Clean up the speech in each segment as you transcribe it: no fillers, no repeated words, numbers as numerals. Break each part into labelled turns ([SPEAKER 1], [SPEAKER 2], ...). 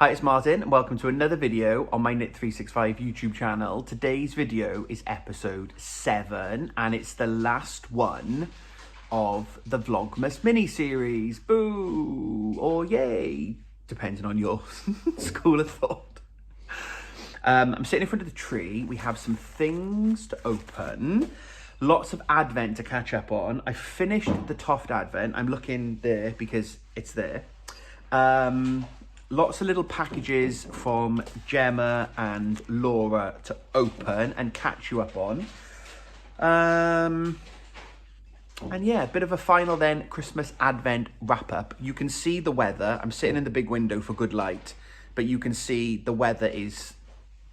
[SPEAKER 1] Hi, it's Martin and welcome to another video on my Knit365 YouTube channel. Today's video is episode 7 and it's the last one of the Vlogmas mini-series. Boo! Or yay! Depending on your school of thought. I'm sitting in front of the tree. We have some things to open. Lots of advent to catch up on. I finished the Toft advent. I'm looking there because it's there. Lots of little packages from Gemma and Laura to open and catch you up on. And yeah, a bit of a final then Christmas Advent wrap up. You can see the weather. I'm sitting in the big window for good light, but you can see the weather is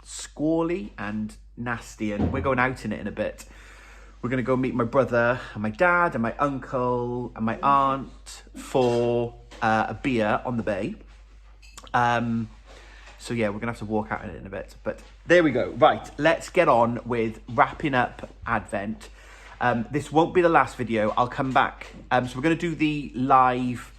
[SPEAKER 1] squally and nasty, and we're going out in it in a bit. We're going to go meet my brother and my dad and my uncle and my aunt for a beer on the bay. So yeah, we're gonna have to walk out in it in a bit, but there we go. Right, let's get on with wrapping up Advent. This won't be the last video. I'll come back. So we're gonna do the live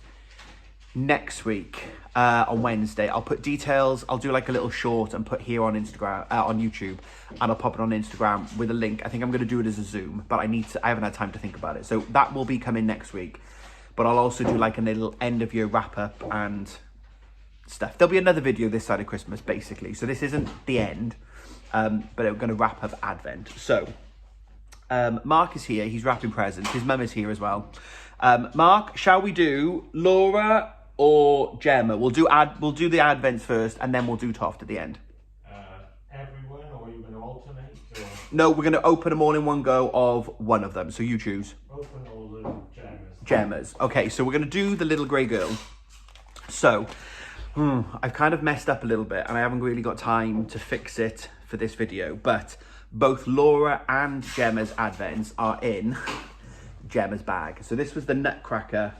[SPEAKER 1] next week on Wednesday. I'll put details. I'll do like a little short and put here on Instagram, on YouTube, and I'll pop it on Instagram with a link. I think I'm gonna do it as a Zoom, but I haven't had time to think about it. So that will be coming next week. But I'll also do like a little end of year wrap up and stuff. There'll be another video this side of Christmas, basically. So this isn't the end, but we're going to wrap up Advent. So Mark is here. He's wrapping presents. His mum is here as well. Mark, shall we do Laura or Gemma? We'll do the Advents first, and then we'll do Toft at the end.
[SPEAKER 2] Everyone, or are you going to alternate? Or?
[SPEAKER 1] No, we're going to open them all in one go of one of them. So you choose.
[SPEAKER 2] Open all the Gemmas.
[SPEAKER 1] Gemmas. Okay, so we're going to do the little grey girl. So I've kind of messed up a little bit and I haven't really got time to fix it for this video, but both Laura and Gemma's Advents are in Gemma's bag. So this was the Nutcracker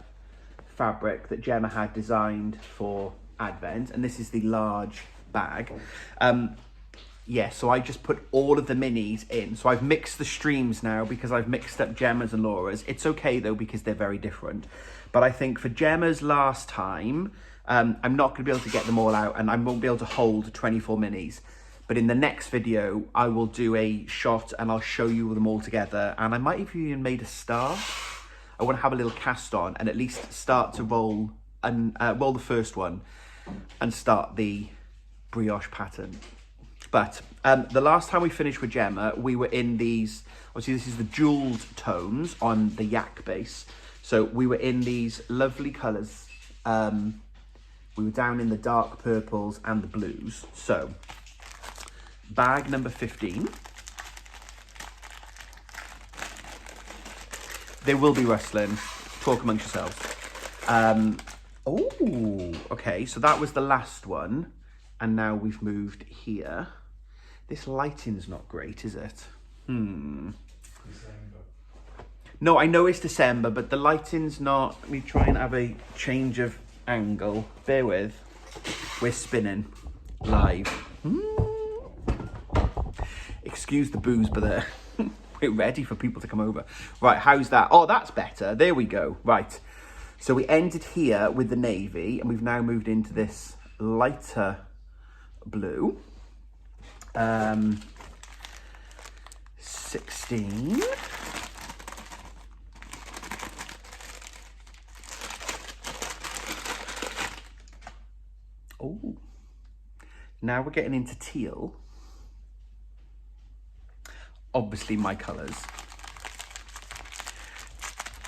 [SPEAKER 1] fabric that Gemma had designed for Advent, and this is the large bag. Yeah, so I just put all of the minis in. So I've mixed the streams now because I've mixed up Gemma's and Laura's. It's okay though because they're very different. But I think for Gemma's last time, I'm not going to be able to get them all out and I won't be able to hold 24 minis. But in the next video, I will do a shot and I'll show you them all together. And I might have even made a start. I want to have a little cast on and at least start to roll and roll the first one and start the brioche pattern. But the last time we finished with Gemma, we were in these, obviously this is the jeweled tones on the yak base. So we were in these lovely colours. We were down in the dark purples and the blues. So, bag number 15. There will be rustling. Talk amongst yourselves. Oh, okay. So that was the last one. And now we've moved here. This lighting's not great, is it?
[SPEAKER 2] December.
[SPEAKER 1] No, I know it's December, but the lighting's not. Let me try and have a change of angle. Bear with. We're spinning live. Excuse the booze, but we're ready for people to come over. Right, how's that? Oh, that's better. There we go. Right. So we ended here with the navy, and we've now moved into this lighter blue. 16. Oh, now we're getting into teal. Obviously my colours.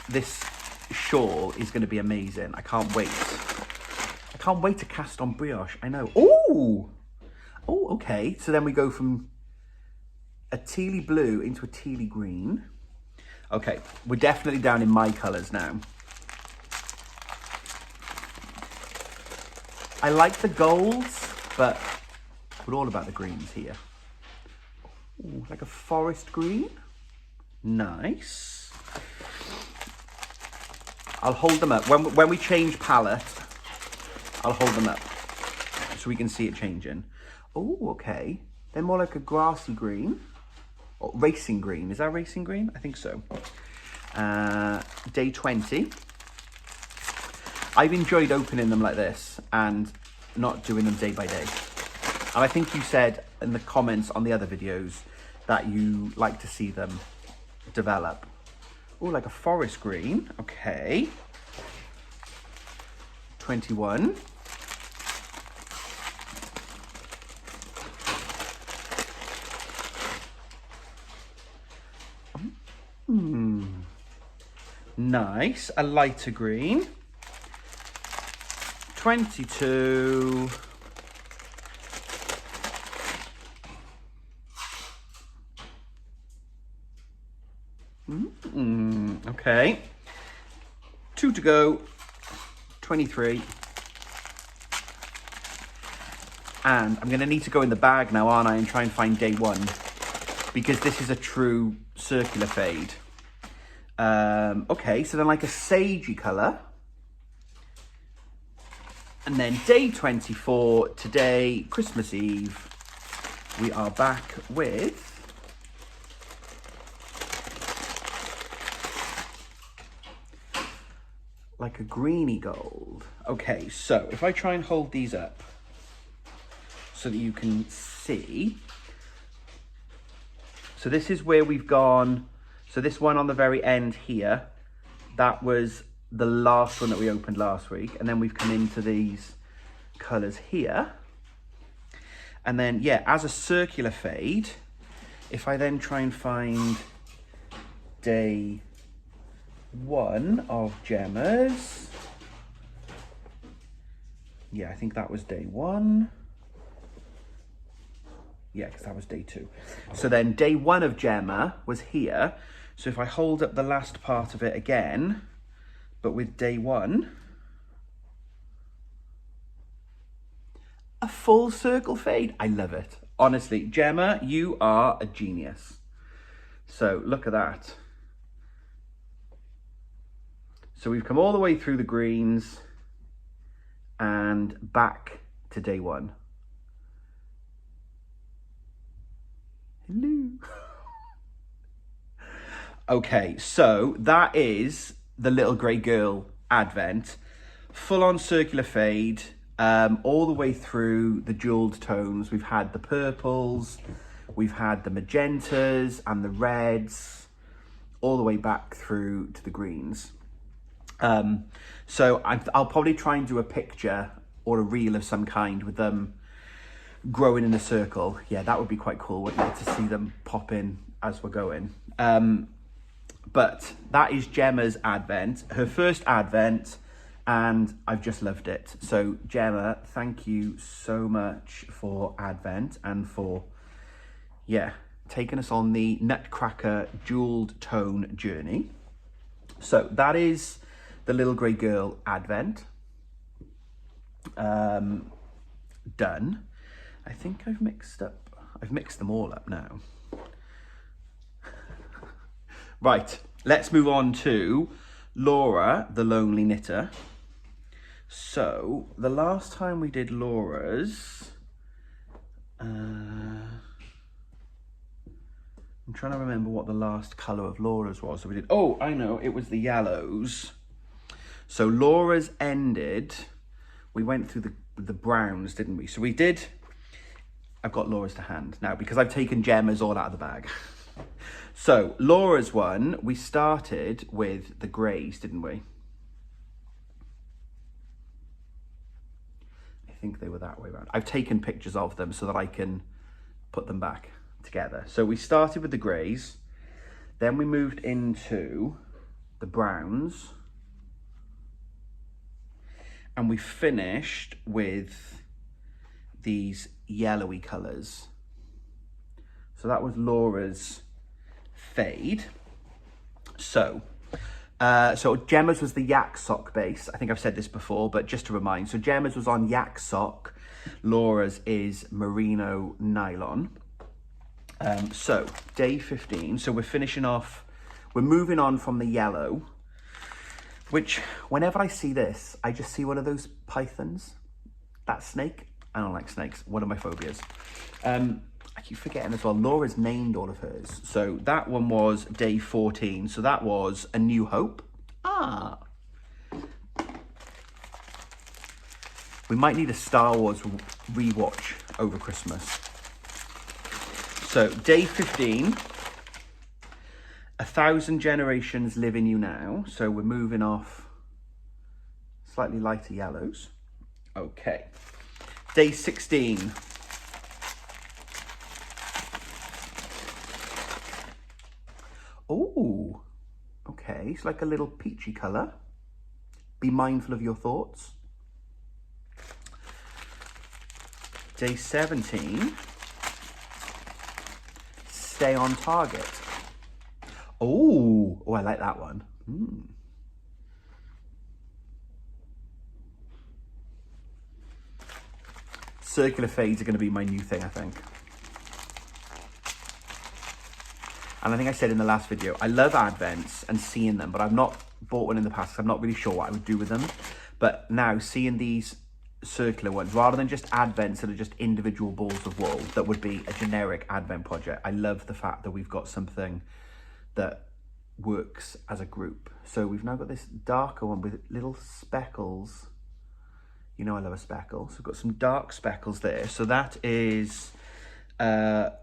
[SPEAKER 1] This shawl is going to be amazing. I can't wait. I can't wait to cast on brioche. I know. Oh, okay. So then we go from a tealy blue into a tealy green. Okay, we're definitely down in my colours now. I like the golds, but we're all about the greens here. Ooh, like a forest green. Nice. I'll hold them up. When we change palette, I'll hold them up so we can see it changing. Oh, okay. They're more like a grassy green. Or racing green. Is that racing green? I think so. Day 20. I've enjoyed opening them like this, and not doing them day by day. And I think you said in the comments on the other videos that you like to see them develop. Oh, like a forest green. Okay. 21. Nice. A lighter green. 22. Okay. 2 to go. 23. And I'm going to need to go in the bag now, aren't I, and try and find day 1. Because this is a true circular fade. Okay, so then like a sagey colour. And then day 24, today, Christmas Eve, we are back with like a greeny gold. Okay, so if I try and hold these up so that you can see. So this is where we've gone. So this one on the very end here, that was the last one that we opened last week. And then we've come into these colours here. And then, yeah, as a circular fade, if I then try and find day 1 of Gemma's. Yeah, I think that was day 1. Yeah, because that was day 2. So then day 1 of Gemma was here. So if I hold up the last part of it again, but with day 1, a full circle fade. I love it. Honestly, Gemma, you are a genius. So look at that. So we've come all the way through the greens and back to day 1. Hello. Okay, so that is the Little Grey Girl Advent. Full on circular fade, all the way through the jeweled tones. We've had the purples, we've had the magentas and the reds, all the way back through to the greens. So I'll probably try and do a picture or a reel of some kind with them growing in a circle. Yeah, that would be quite cool, wouldn't it, to see them pop in as we're going. But that is Gemma's Advent, her first Advent, and I've just loved it. So Gemma, thank you so much for Advent and for, yeah, taking us on the Nutcracker jeweled tone journey. So that is the Little Grey Girl Advent. Done. I think I've mixed them all up now. Right, let's move on to Laura, the Lonely Knitter. So, the last time we did Laura's, I'm trying to remember what the last colour of Laura's was. So we did, oh, I know, it was the yellows. So Laura's ended, we went through the browns, didn't we? So we did, I've got Laura's to hand now because I've taken Gemma's all out of the bag. So Laura's one, we started with the greys, didn't we? I think they were that way around. I've taken pictures of them so that I can put them back together. So we started with the greys, then we moved into the browns, and we finished with these yellowy colours. So that was Laura's fade. So Gemma's was the yak sock base. I think I've said this before, but just to remind. So Gemma's was on yak sock. Laura's is merino nylon. So day 15. So we're finishing off, we're moving on from the yellow, which whenever I see this, I just see one of those pythons. That snake. I don't like snakes. One of my phobias. I keep forgetting as well, Laura's named all of hers. So that one was day 14. So that was A New Hope. Ah. We might need a Star Wars rewatch over Christmas. So, day 15. 1,000 generations live in you now. So we're moving off slightly lighter yellows. Okay. Day 16. Oh, okay. It's like a little peachy colour. Be mindful of your thoughts. Day 17. Stay on target. Oh, I like that one. Circular fades are going to be my new thing, I think. And I think I said in the last video, I love advents and seeing them, but I've not bought one in the past. I'm not really sure what I would do with them. But now seeing these circular ones, rather than just advents that are just individual balls of wool, that would be a generic advent project. I love the fact that we've got something that works as a group. So we've now got this darker one with little speckles. You know I love a speckle. So we've got some dark speckles there. So that is,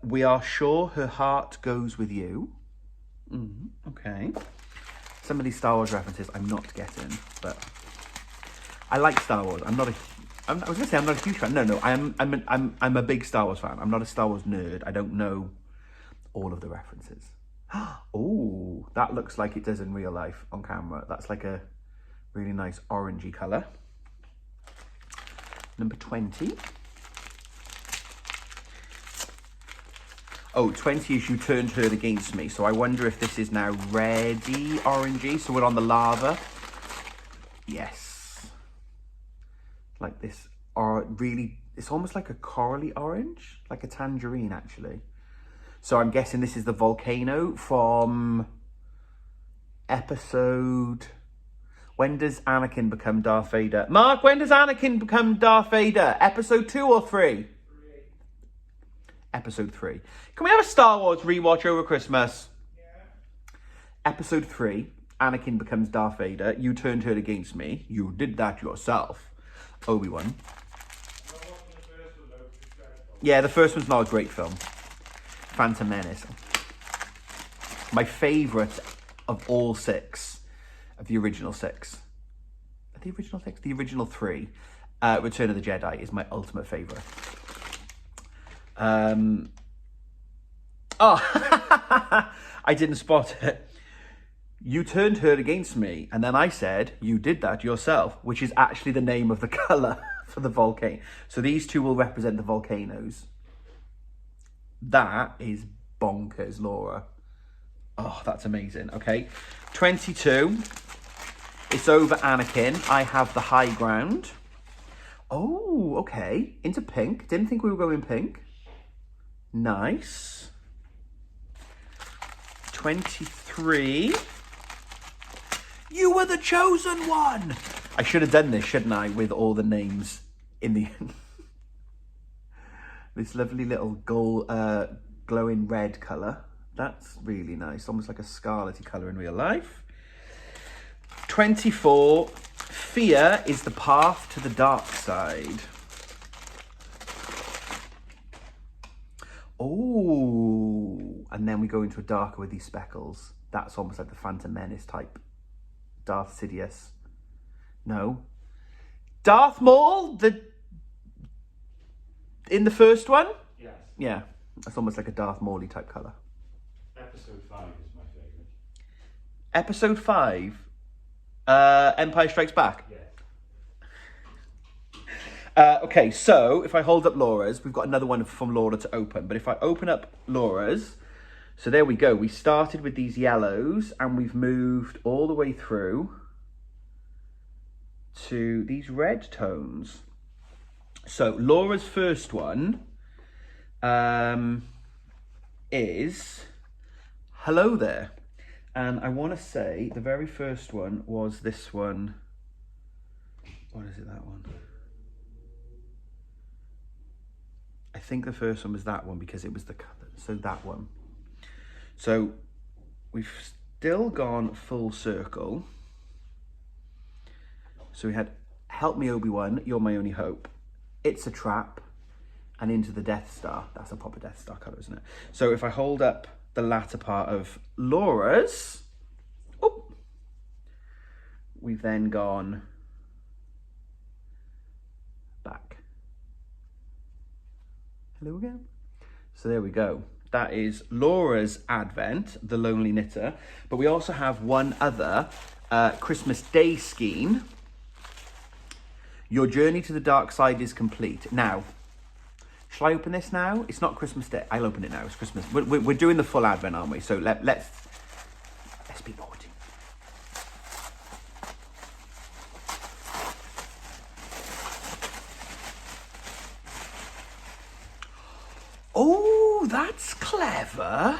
[SPEAKER 1] we are sure her heart goes with you. Okay. Some of these Star Wars references I'm not getting, but I like Star Wars. I was gonna say I'm not a huge fan. No, I'm a big Star Wars fan. I'm not a Star Wars nerd. I don't know all of the references. Oh, that looks like it does in real life on camera. That's like a really nice orangey colour. Number 20. Oh, 20 is you turned her against me. So I wonder if this is now reddy orangey. So we're on the lava. Yes. Like this, or really, it's almost like a corally orange, like a tangerine actually. So I'm guessing this is the volcano from episode... When does Anakin become Darth Vader? Mark, when does Anakin become Darth Vader? Episode 2 or 3? 3. Episode 3. Can we have a Star Wars rewatch over Christmas? Yeah. Episode 3, Anakin becomes Darth Vader. You turned her against me. You did that yourself. Obi-Wan. Yeah, the first one's not a great film. Phantom Menace. My favourite of all 6, of the original 6. The original 6? The original 3. Return of the Jedi is my ultimate favourite. Oh, I didn't spot it. You turned her against me, and then I said, you did that yourself, which is actually the name of the colour for the volcano. So these two will represent the volcanoes. That is bonkers, Laura. Oh, that's amazing. Okay, 22. It's over Anakin. I have the high ground. Oh, okay. Into pink. Didn't think we were going pink. Nice. 23. You were the chosen one. I should have done this, shouldn't I, with all the names in the this lovely little gold, glowing red colour. That's really nice, almost like a scarlety colour in real life. 24. Fear is the path to the dark side. Oh, and then we go into a darker with these speckles. That's almost like the Phantom Menace type. Darth Sidious. No. Darth Maul? In the first one?
[SPEAKER 2] Yes.
[SPEAKER 1] Yeah. That's almost like a Darth Maul-y type colour.
[SPEAKER 2] Episode 5 is my favourite.
[SPEAKER 1] Episode 5? Empire Strikes Back?
[SPEAKER 2] Yes.
[SPEAKER 1] Okay, so if I hold up Laura's, we've got another one from Laura to open. But if I open up Laura's, so there we go. We started with these yellows and we've moved all the way through to these red tones. So Laura's first one is Hello There. And I want to say the very first one was this one. What is it, that one? I think the first one was that one because it was the colour. So that one. So we've still gone full circle. So we had Help me, Obi-Wan, you're my only hope. It's a trap. And Into the Death Star. That's a proper Death Star colour, isn't it? So if I hold up the latter part of Laura's, oh, we've then gone back. Hello again. So there we go. That is Laura's Advent, The Lonely Knitter. But we also have one other Christmas Day skein. Your journey to the dark side is complete. Now, shall I open this now? It's not Christmas Day. I'll open it now. It's Christmas. We're doing the full Advent, aren't we? So let's be naughty. Oh, that's clever.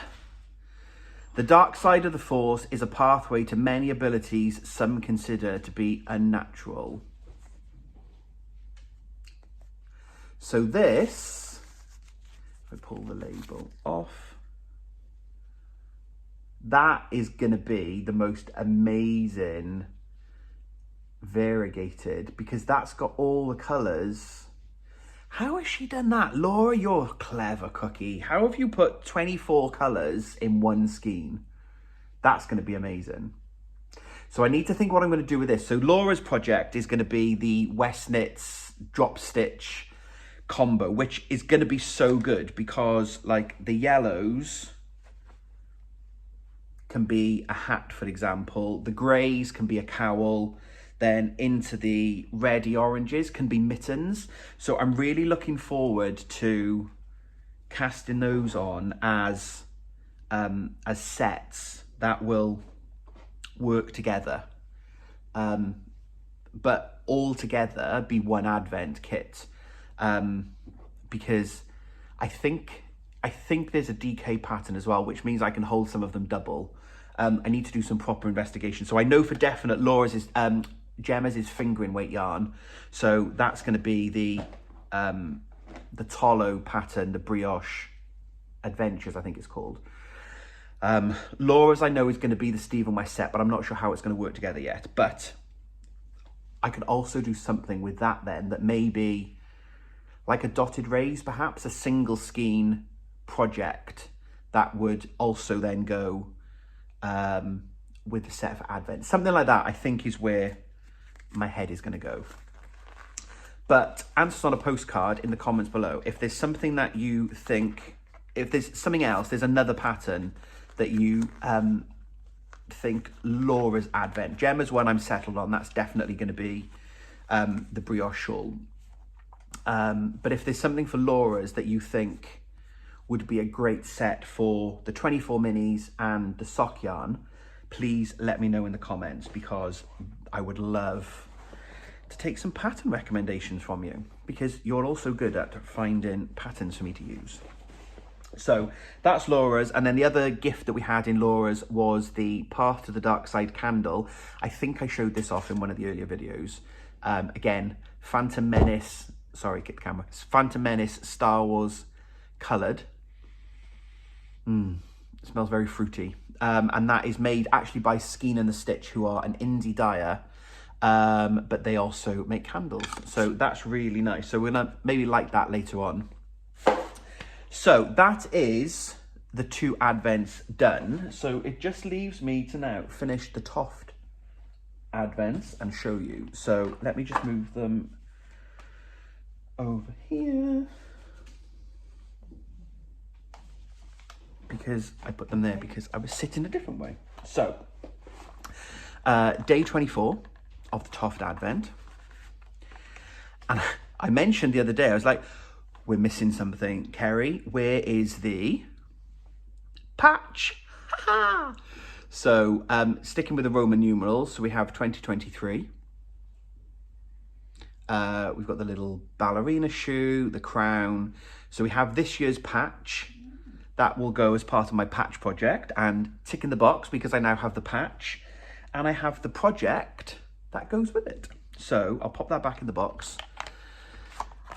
[SPEAKER 1] The dark side of the Force is a pathway to many abilities some consider to be unnatural. So this, if I pull the label off, that is going to be the most amazing variegated, because that's got all the colours. How has she done that? Laura, you're a clever cookie. How have you put 24 colours in one skein? That's going to be amazing. So I need to think what I'm going to do with this. So Laura's project is going to be the West Knits drop stitch combo, which is going to be so good because like the yellows can be a hat, for example. The greys can be a cowl. Then into the reddy oranges can be mittens. So I'm really looking forward to casting those on as sets that will work together, but all together be one Advent kit. Because I think there's a DK pattern as well, which means I can hold some of them double. I need to do some proper investigation. So I know for definite Laura's is Gemma's is fingering weight yarn, so that's going to be the Tolo pattern, the Brioche Adventures, I think it's called. Laura's I know is going to be the Stephen West set, but I'm not sure how it's going to work together yet. But I could also do something with that then, that maybe like a dotted rays, perhaps a single skein project that would also then go with the set for Advent. Something like that, I think, is where my head is going to go. But answers on a postcard in the comments below. If there's something that you think, if there's something else, there's another pattern that you think Laura's Advent. Gemma's one I'm settled on. That's definitely going to be the brioche shawl. But if there's something for Laura's that you think would be a great set for the 24 minis and the sock yarn, please let me know in the comments, because I would love to take some pattern recommendations from you, because you're also good at finding patterns for me to use. So that's Laura's. And then the other gift that we had in Laura's was the Path to the Dark Side candle. I think I showed this off in one of the earlier videos. Again, Phantom Menace, sorry, get the camera. Phantom Menace Star Wars coloured. It smells very fruity. And that is made actually by Skein and the Stitch, who are an indie dyer, but they also make candles. So that's really nice. So we're gonna maybe light that later on. So that is the two Advents done. So it just leaves me to now finish the Toft Advents and show you. So let me just move them over here, because I put them there because I was sitting a different way. So day 24 of the Toft Advent. And I mentioned the other day, I was like, we're missing something. Kerry, where is the patch? So sticking with the Roman numerals, so we have 2023. We've got the little ballerina shoe, the crown. So we have this year's patch. That will go as part of my patch project, and tick in the box because I now have the patch and I have the project that goes with it. So I'll pop that back in the box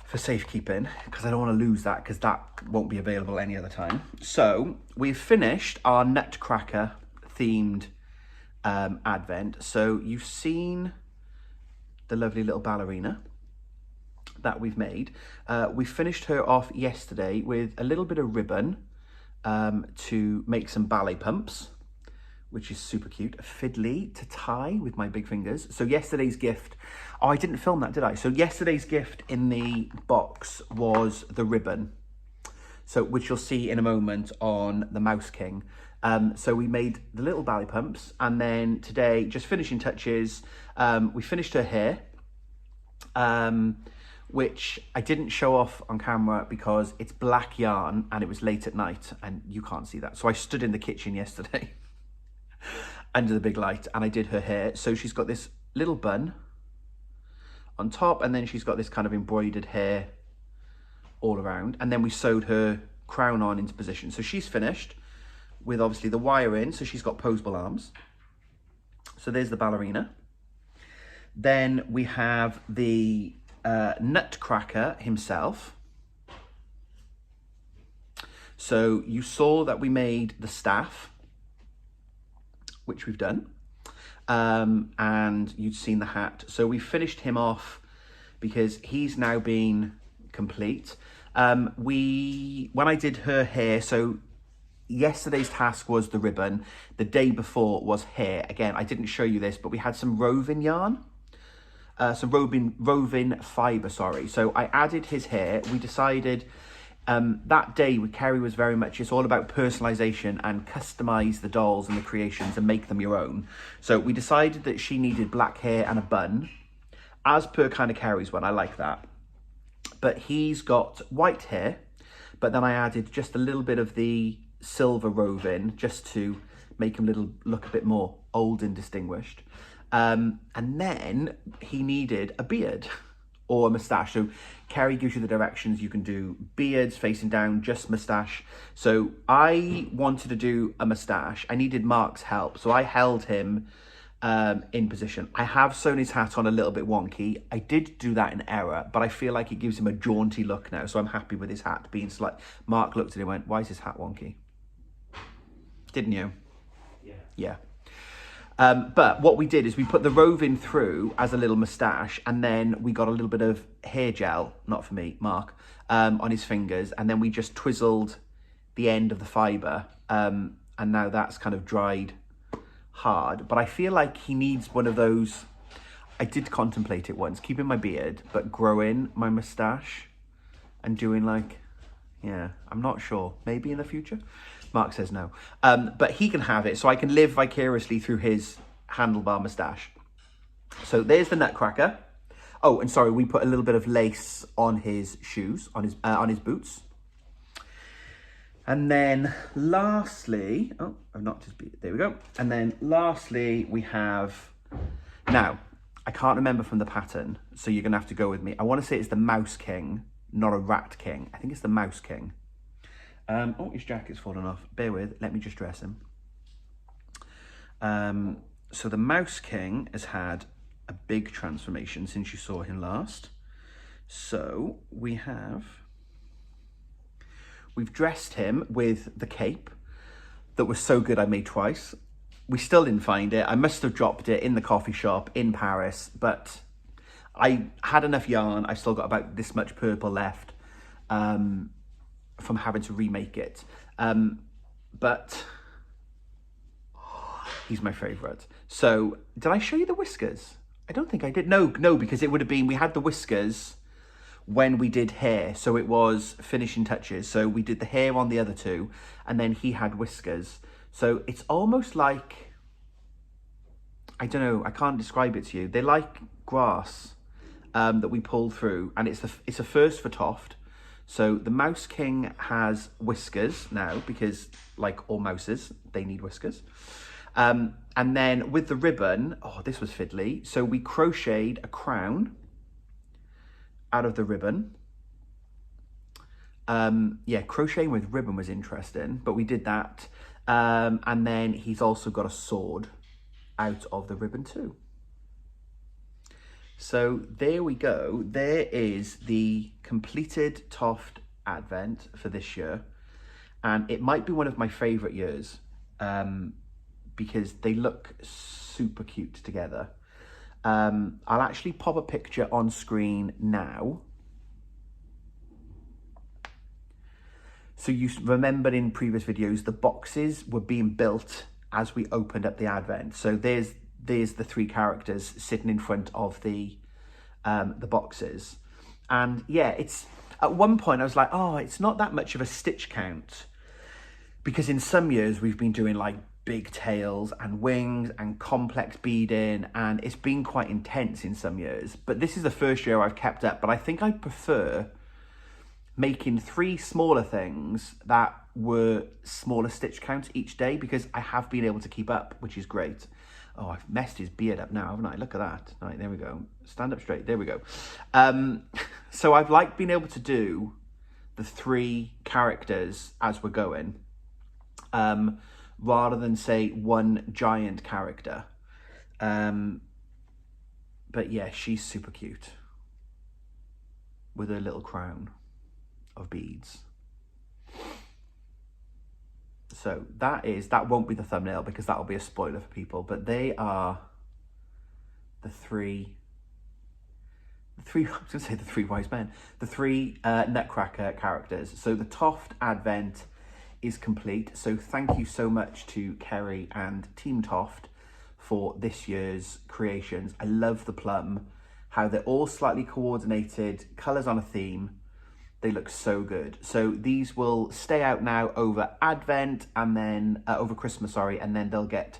[SPEAKER 1] for safekeeping, because I don't want to lose that, because that won't be available any other time. So we've finished our Nutcracker themed Advent. So you've seen the lovely little ballerina that we've made. We finished her off yesterday with a little bit of ribbon to make some ballet pumps, which is super cute. A fiddly to tie with my big fingers. So yesterday's gift, oh, I didn't film that, did I? So yesterday's gift in the box was the ribbon. So, which you'll see in a moment on the Mouse King. So we made the little ballet pumps, and then today, just finishing touches, we finished her hair, which I didn't show off on camera because it's black yarn and it was late at night and you can't see that. So I stood in the kitchen yesterday under the big light and I did her hair. So she's got this little bun on top, and then she's got this kind of embroidered hair all around, and then we sewed her crown on into position. So she's finished with obviously the wire in, so she's got posable arms. So there's the ballerina. Then we have the Nutcracker himself. So you saw that we made the staff, which we've done, and you'd seen the hat. So we finished him off because he's now been complete. When I did her hair, so yesterday's task was the ribbon, the day before was hair. Again, I didn't show you this, but we had some roving yarn, some roving fibre, sorry. So I added his hair. We decided that day with Kerry was very much, it's all about personalisation and customise the dolls and the creations and make them your own. So we decided that she needed black hair and a bun, as per kind of Kerry's one. I like that. But he's got white hair, but then I added just a little bit of the silver roving just to make him look a bit more old and distinguished. And then he needed a beard or a moustache. So Kerry gives you the directions. You can do beards facing down, just moustache. So I wanted to do a moustache. I needed Mark's help, so I held him in position. I have sewn his hat on a little bit wonky. I did do that in error, but I feel like it gives him a jaunty look now, so I'm happy with his hat being slight. Mark looked at it and went, why is his hat wonky? Didn't you? Yeah. But what we did is we put the roving through as a little moustache, and then we got a little bit of hair gel, not for me, Mark, on his fingers, and then we just twizzled the end of the fibre, and now that's kind of dried hard. But I feel like he needs one of those, I did contemplate it once, keeping my beard, but growing my moustache and doing like, yeah, I'm not sure, maybe in the future. Mark says no. But he can have it, so I can live vicariously through his handlebar moustache. So there's the Nutcracker. Oh, and sorry, we put a little bit of lace on his shoes, on his boots. And then lastly, oh, I've knocked his beard, there we go. And then lastly, we have, now, I can't remember from the pattern, so you're gonna have to go with me. I wanna say it's the Mouse King, not a Rat King. I think it's the Mouse King. Oh, his jacket's fallen off. Bear with, let me just dress him. So the Mouse King has had a big transformation since you saw him last. So we've dressed him with the cape that was so good I made twice. We still didn't find it. I must have dropped it in the coffee shop in Paris, but I had enough yarn. I've still got about this much purple left. From having to remake it, but he's my favorite. So did I show you the whiskers? I don't think I did. No, because it would have been, we had the whiskers when we did hair, so it was finishing touches. So we did the hair on the other two, and then he had whiskers. So it's almost like, I don't know, I can't describe it to you. They're like grass that we pulled through, and it's a first for Toft. So the Mouse King has whiskers now, because like all mouses, they need whiskers. And then with the ribbon, oh, this was fiddly. So we crocheted a crown out of the ribbon. Yeah, crocheting with ribbon was interesting, but we did that. And then he's also got a sword out of the ribbon too. So there we go. There is the completed Toft Advent for this year. And it might be one of my favourite years because they look super cute together. I'll actually pop a picture on screen now. So you remember in previous videos, the boxes were being built as we opened up the advent. So there's the 3 characters sitting in front of the boxes. And yeah, it's at one point I was like, oh, it's not that much of a stitch count, because in some years we've been doing like big tails and wings and complex beading, and it's been quite intense in some years. But this is the first year I've kept up, but I think I prefer making 3 smaller things that were smaller stitch counts each day, because I have been able to keep up, which is great. Oh, I've messed his beard up now, haven't I? Look at that. All right, there we go. Stand up straight. There we go. So I've like been able to do the 3 characters as we're going, rather than say one giant character. But yeah, she's super cute with her little crown of beads. So that won't be the thumbnail, because that'll be a spoiler for people, but they are the three I was going to say the 3 wise men, the 3 Nutcracker characters. So the Toft Advent is complete. So thank you so much to Kerry and Team Toft for this year's creations. I love the plum, how they're all slightly coordinated, colours on a theme. They look so good. So these will stay out now over Advent and then over Christmas, sorry, and then they'll get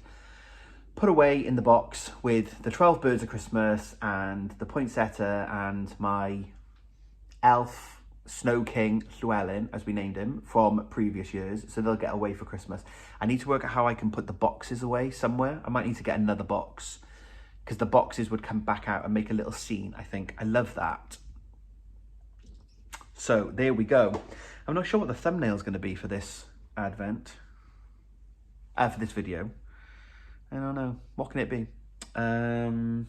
[SPEAKER 1] put away in the box with the 12 Birds of Christmas and the poinsettia and my elf Snow King Llewellyn, as we named him, from previous years. So they'll get away for Christmas. I need to work out how I can put the boxes away somewhere. I might need to get another box, because the boxes would come back out and make a little scene, I think. I love that. So there we go. I'm not sure what the thumbnail is going to be for this advent, for this video. I don't know. What can it be? I don't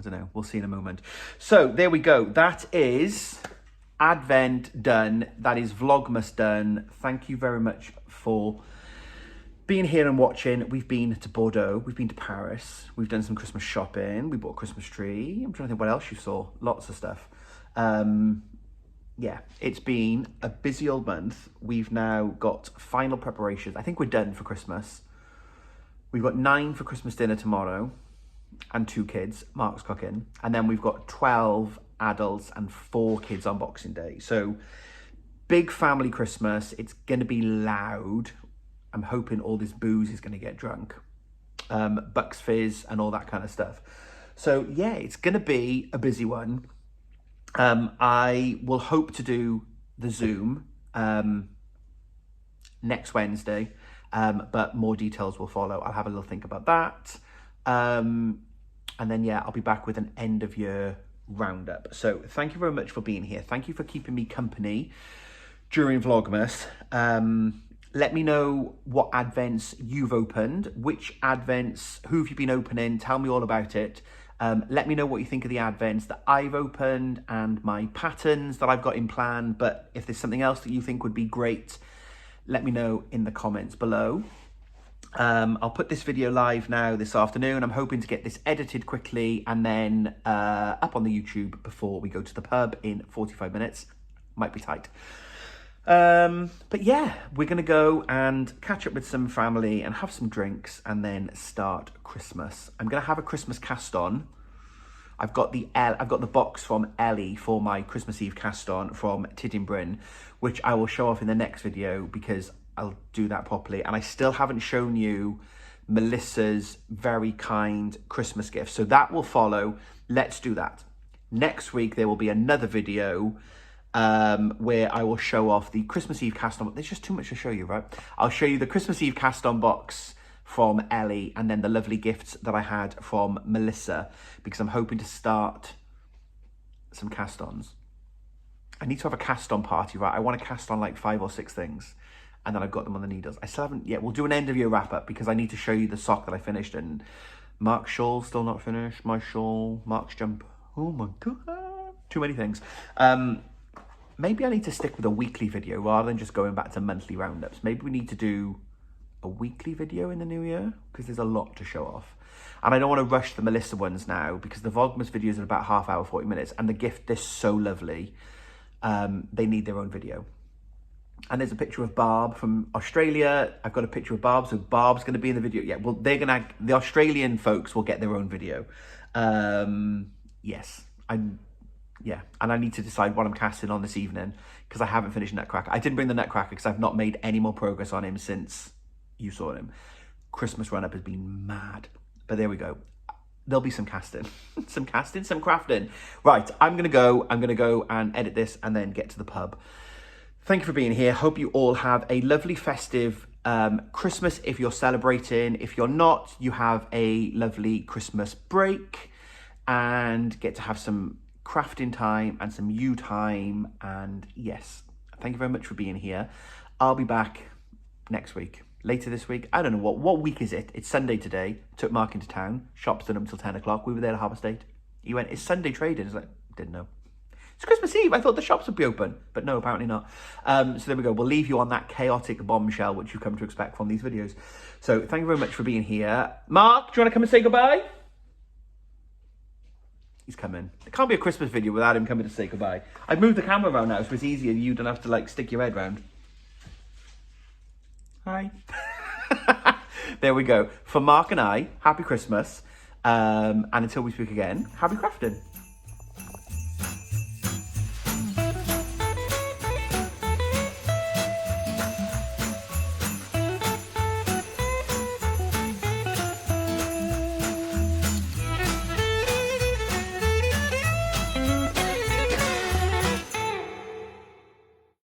[SPEAKER 1] know. We'll see in a moment. So there we go. That is Advent done. That is Vlogmas done. Thank you very much for being here and watching. We've been to Bordeaux. We've been to Paris. We've done some Christmas shopping. We bought a Christmas tree. I'm trying to think what else you saw. Lots of stuff. Yeah, it's been a busy old month. We've now got final preparations. I think we're done for Christmas. We've got 9 for Christmas dinner tomorrow and 2 kids. Mark's cooking. And then we've got 12 adults and 4 kids on Boxing Day. So big family Christmas. It's going to be loud. I'm hoping all this booze is going to get drunk. Bucks Fizz and all that kind of stuff. So yeah, it's going to be a busy one. I will hope to do the Zoom next Wednesday, but more details will follow. I'll have a little think about that. And then, yeah, I'll be back with an end of year roundup. So thank you very much for being here. Thank you for keeping me company during Vlogmas. Let me know what advents you've opened, which advents, who have you been opening? Tell me all about it. Let me know what you think of the advents that I've opened and my patterns that I've got in plan. But if there's something else that you think would be great, let me know in the comments below. I'll put this video live now this afternoon. I'm hoping to get this edited quickly and then up on the YouTube before we go to the pub in 45 minutes. Might be tight. But yeah, we're going to go and catch up with some family and have some drinks and then start Christmas. I'm going to have a Christmas cast on. I've got the box from Ellie for my Christmas Eve cast on from Tidinbrin, which I will show off in the next video because I'll do that properly. And I still haven't shown you Melissa's very kind Christmas gift. So that will follow. Let's do that. Next week, there will be another video where I will show off the Christmas Eve cast on. There's just too much to show you, right? I'll show you the Christmas Eve cast on box from Ellie and then the lovely gifts that I had from Melissa, because I'm hoping to start some cast-ons. I need to have a cast-on party, right? I want to cast on like 5 or 6 things and then I've got them on the needles. I still haven't yet. We'll do an end of year wrap-up because I need to show you the sock that I finished, and Mark's shawl still not finished, my shawl, Mark's jumper. Oh my God, too many things. Maybe I need to stick with a weekly video rather than just going back to monthly roundups. Maybe we need to do a weekly video in the new year because there's a lot to show off. And I don't want to rush the Melissa ones now because the Vlogmas videos are about half hour, 40 minutes. And the gift is so lovely. They need their own video. And there's a picture of Barb from Australia. I've got a picture of Barb, so Barb's going to be in the video. Yeah, well, the Australian folks will get their own video. Yes, and I need to decide what I'm casting on this evening because I haven't finished Nutcracker. I didn't bring the Nutcracker because I've not made any more progress on him since you saw him. Christmas run-up has been mad, but there we go. There'll be some casting, some crafting. Right, I'm gonna go and edit this and then get to the pub. Thank you for being here. Hope you all have a lovely festive Christmas if you're celebrating. If you're not, you have a lovely Christmas break and get to have some crafting time and some you time. And yes, thank you very much for being here. I'll be back next week, later this week. I don't know what week is it? It's Sunday today. Took Mark into town. Shops done up until 10 o'clock. We were there at Harbour State. He went, it's Sunday trading. I was like, didn't know. It's Christmas Eve. I thought the shops would be open, but no, apparently not. So there we go. We'll leave you on that chaotic bombshell, which you've come to expect from these videos. So thank you very much for being here. Mark, do you want to come and say goodbye? He's coming. It can't be a Christmas video without him coming to say goodbye. I've moved the camera around now, so it's easier. You don't have to like stick your head round. Hi. There we go. For Mark and I, happy Christmas. And until we speak again, happy crafting.